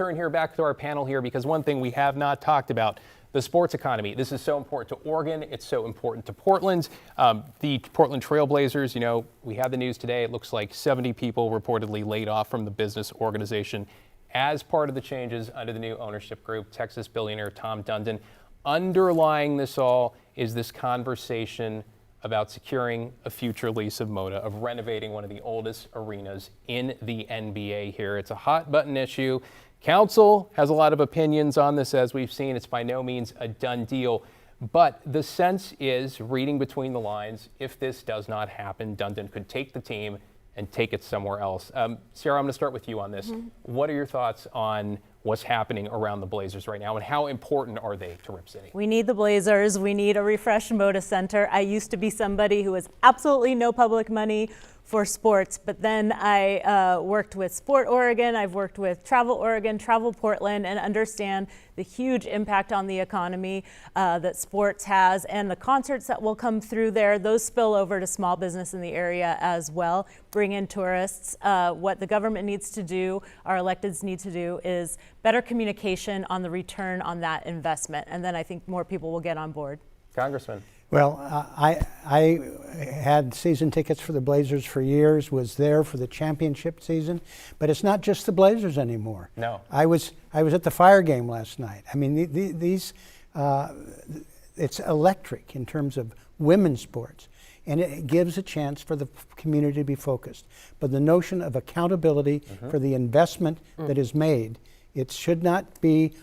Turn here back to our panel here, because one thing we have not talked about, the sports economy. This is so important to Oregon. It's so important to Portland. The Portland Trailblazers, you know, we had the news today. It looks like 70 people reportedly laid off from the business organization as part of the changes under the new ownership group, Texas billionaire Tom Dundon. Underlying this all is this conversation about securing a future lease of Moda, of renovating one of the oldest arenas in the NBA here. It's a hot button issue. Council has a lot of opinions on this, as we've seen. It's by no means a done deal. But the sense is, reading between the lines, if this does not happen, Dundon could take the team and take it somewhere else. Sarah, I'm going to start with you on this. What are your thoughts on what's happening around the Blazers right now, and how important are they to Rip City? We need the Blazers. We need a refreshed Moda Center. I used to be somebody who has absolutely no public money for sports, but then I worked with Sport Oregon, I've worked with Travel Oregon, Travel Portland, and understand the huge impact on the economy that sports has, and the concerts that will come through there. Those spill over to small business in the area as well, bring in tourists. What the government needs to do, our electeds need to do, is better communication on the return on that investment, and then I think more people will get on board. Congressman. Well, I had season tickets for the Blazers for years, was there for the championship season, but it's not just the Blazers anymore. No. I was at the Fire game last night. I mean, it's electric in terms of women's sports, and it gives a chance for the community to be focused. But the notion of accountability for the investment that is made, it should not be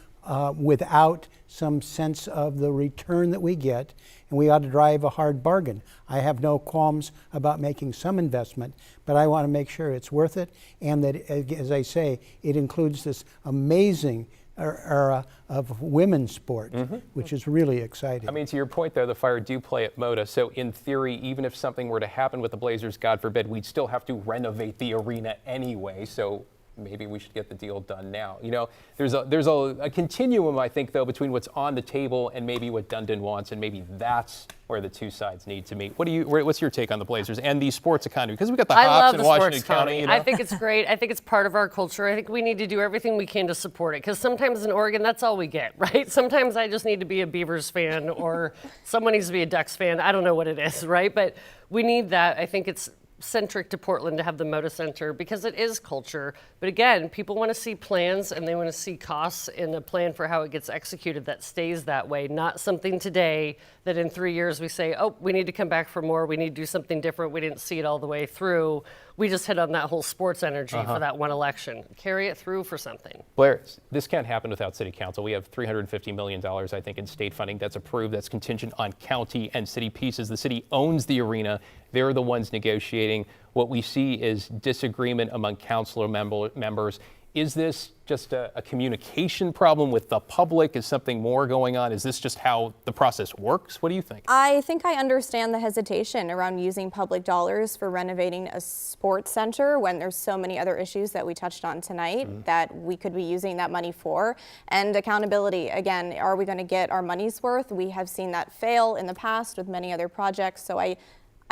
without some sense of the return that we get, and we ought to drive a hard bargain. I have no qualms about making some investment, but I want to make sure it's worth it, and that, as I say, it includes this amazing era of women's sport, which is really exciting. I mean, to your point, though, the Fire do play at Moda, so in theory, even if something were to happen with the Blazers, God forbid, we'd still have to renovate the arena anyway, so maybe we should get the deal done now. You know, there's a continuum, I think, though, between what's on the table and maybe what Dundon wants, and maybe that's where the two sides need to meet. What's your take on the Blazers and the sports economy? Because we got the Hops in Washington County. You know? I think it's great. I think it's part of our culture. I think we need to do everything we can to support it, because sometimes in Oregon, that's all we get, right? Sometimes I just need to be a Beavers fan, or someone needs to be a Ducks fan. I don't know what it is, right? But we need that. I think it's centric to Portland to have the Moda Center, because it is culture. But again, people want to see plans, and they want to see costs and a plan for how it gets executed that stays that way, not something today that in 3 years we say, oh, we need to come back for more, we need to do something different, we didn't see it all the way through. We just hit on that whole sports energy for that one election. Carry it through for something. Blair, this can't happen without City Council. We have $350 million, I think, in state funding that's approved, that's contingent on county and city pieces. The city owns the arena. They're the ones negotiating. What we see is disagreement among councilor members. Is this just a communication problem with the public? Is something more going on? Is this just how the process works? What do you think? I think I understand the hesitation around using public dollars for renovating a sports center when there's so many other issues that we touched on tonight that we could be using that money for. And accountability, again, are we going to get our money's worth? We have seen that fail in the past with many other projects, so I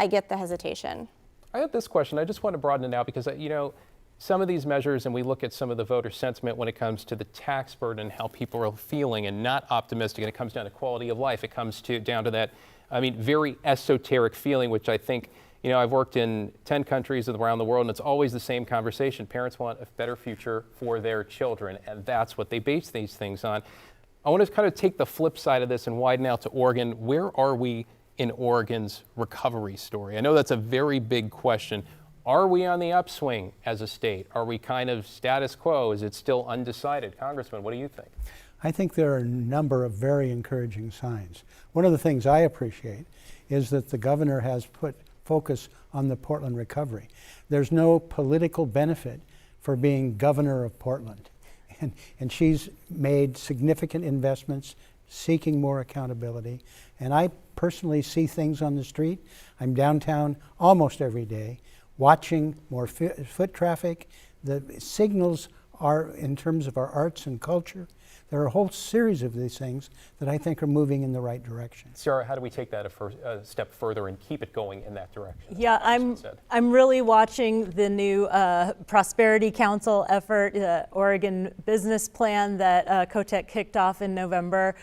get the hesitation. I have this question. I just want to broaden it out, because, you know, some of these measures, and we look at some of the voter sentiment when it comes to the tax burden and how people are feeling and not optimistic, and it comes down to quality of life. It comes down to that, I mean, very esoteric feeling, which I think, you know, I've worked in 10 countries around the world, and it's always the same conversation. Parents want a better future for their children, and that's what they base these things on. I want to kind of take the flip side of this and widen out to Oregon. Where are we in Oregon's recovery story? I know that's a very big question. Are we on the upswing as a state? Are we kind of status quo? Is it still undecided? Congressman, what do you think? I think there are a number of very encouraging signs. One of the things I appreciate is that the governor has put focus on the Portland recovery. There's no political benefit for being governor of Portland. And she's made significant investments, seeking more accountability. And I personally see things on the street. I'm downtown almost every day, watching more foot traffic. The signals in terms of our arts and culture. There are a whole series of these things that I think are moving in the right direction. Sarah, how do we take that a step further and keep it going in that direction? Yeah, I'm really watching the new Prosperity Council effort, Oregon business plan that COTEC kicked off in November.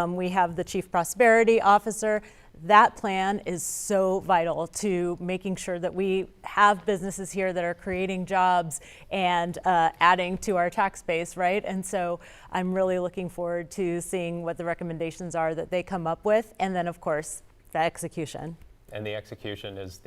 We have the Chief Prosperity Officer. That plan is so vital to making sure that we have businesses here that are creating jobs and adding to our tax base, right? And so I'm really looking forward to seeing what the recommendations are that they come up with, and then of course the execution. And the execution is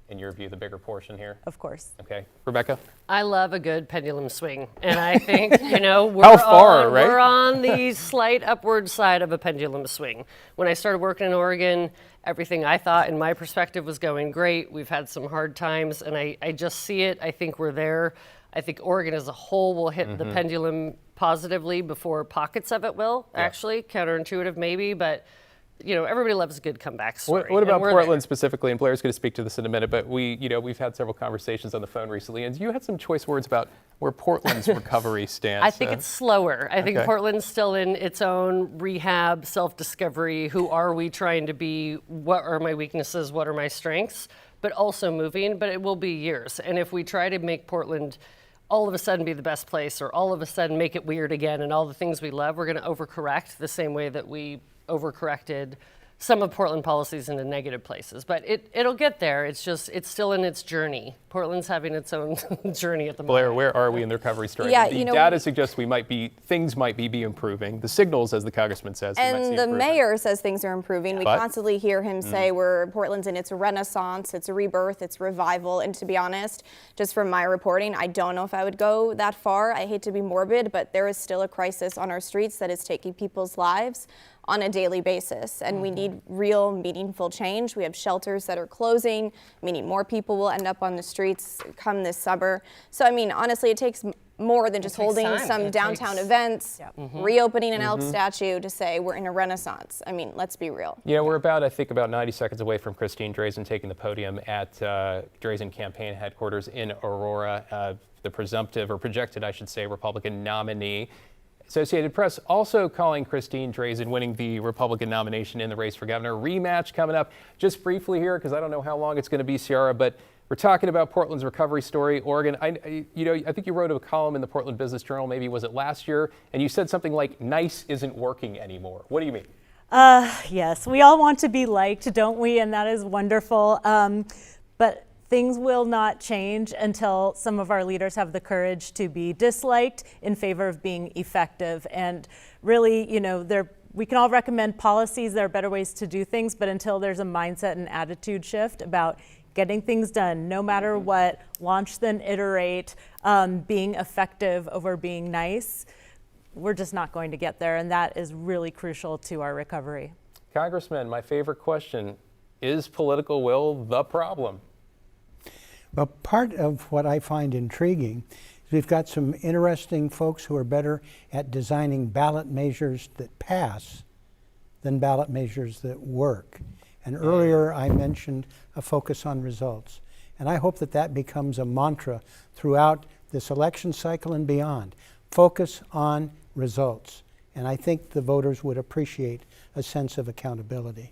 in your view, the bigger portion here? Of course. Okay, Rebecca? I love a good pendulum swing, and I think, we're How far, right? We're on the slight upward side of a pendulum swing. When I started working in Oregon, everything I thought in my perspective was going great. We've had some hard times, and I just see it. I think we're there. I think Oregon as a whole will hit the pendulum positively before pockets of it will, actually. Counterintuitive maybe, but everybody loves a good comeback story. What about and we're Portland there. specifically? And Blair's going to speak to this in a minute, but we've had several conversations on the phone recently, and you had some choice words about where Portland's recovery stands. I think it's slower. I think Okay. Portland's still in its own rehab, self-discovery. Who are we trying to be? What are my weaknesses? What are my strengths? But also moving, but it will be years. And if we try to make Portland all of a sudden be the best place, or all of a sudden make it weird again and all the things we love, we're going to overcorrect the same way that we overcorrected some of Portland policies into negative places. But it'll get there. It's still in its journey. Portland's having its own journey at the moment. Blair, where are we in the recovery story? Yeah, the data suggests things might be improving. The signals, as the congressman says, we might see And the improvement. mayor says things are improving. We But- constantly hear him say Portland's in its renaissance, its rebirth, its revival. And to be honest, just from my reporting, I don't know if I would go that far. I hate to be morbid, but there is still a crisis on our streets that is taking people's lives on a daily basis. And we need real, meaningful change. We have shelters that are closing, meaning more people will end up on the streets come this summer. So, honestly, it takes more than just takes holding time. some It downtown takes- events, reopening an elk statue to say we're in a renaissance. Let's be real. We're about 90 seconds away from Christine Drazen taking the podium at Drazen campaign headquarters in Aurora. The presumptive, or projected, I should say, Republican nominee. Associated Press also calling Christine Drazen winning the Republican nomination in the race for governor. Rematch coming up. Just briefly here, because I don't know how long it's going to be, Ciara, but we're talking about Portland's recovery story. Oregon, I think you wrote a column in the Portland Business Journal, maybe was it last year, and you said something like, nice isn't working anymore. What do you mean? Yes, we all want to be liked, don't we? And that is wonderful. But things will not change until some of our leaders have the courage to be disliked in favor of being effective. And really, we can all recommend policies. There are better ways to do things, but until there's a mindset and attitude shift about getting things done, no matter what, launch then iterate, being effective over being nice, we're just not going to get there. And that is really crucial to our recovery. Congressman, my favorite question, is political will the problem? Well, part of what I find intriguing is we've got some interesting folks who are better at designing ballot measures that pass than ballot measures that work. And earlier I mentioned a focus on results. And I hope that that becomes a mantra throughout this election cycle and beyond. Focus on results. And I think the voters would appreciate a sense of accountability.